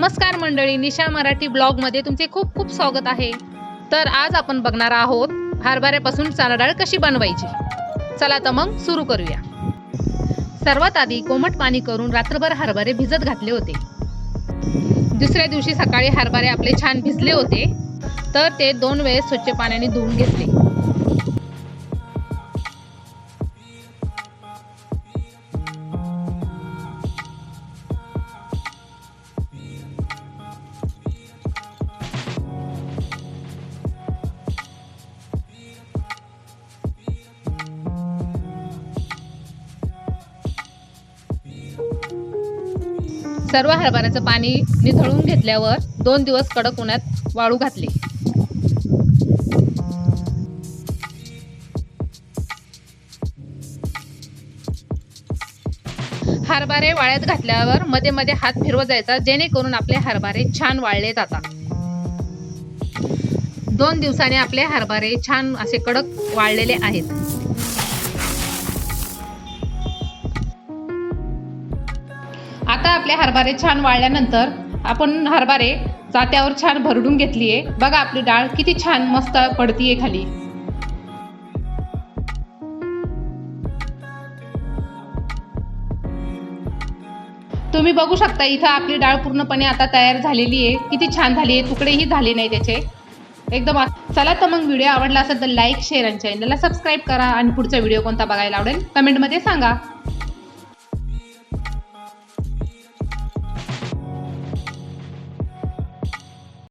नमस्कार मंडळी, निशा मराठी ब्लॉग मध्ये तुमचे खूप खूप स्वागत आहे। तर आज आपण बघणार आहोत हरभऱ्यापासून चणा डाळ कशी बनवायची। चला तर मग सुरू करूया। सर्वात आधी कोमट पाणी करून रात्रभर हरभरे भिजत घातले होते। दुसऱ्या दिवशी सकाळी हरभरे आपले छान भिजले होते, तर ते 2 वेळेस स्वच्छ पाण्याने धुवून घेतले। सर्व हरभऱ्याचं पाणी निथळून घेतल्यावर 2 दिवस कडक उन्हात वाळू घातले। हरभरे वाळ्यात घातल्यावर मध्ये मध्ये हात फिरवत जायचा, जेणेकरून आपले हरभरे छान वाळले जातात। 2 दिवसांनी आपले हरभरे छान असे कडक वाळलेले आहेत। आता आपले हरभरे छान वाळल्यानंतर आपण हरभरे जात्यावर छान भरडून घेतलीये। बघा आपली डाळ किती छान मस्त पडतीये खाली। तुम्ही बघू शकता इथं आपली डाळ पूर्णपणे आता तयार झालेली आहे। किती छान झाली आहे, तुकडेही झाले नाही त्याचे एकदम। चला तर मग व्हिडिओ आवडला असेल तर लाईक, शेअर आणि चॅनलला सबस्क्राईब करा। आणि पुढचा व्हिडिओ कोणता बघायला आवडेल कमेंट मध्ये सांगा।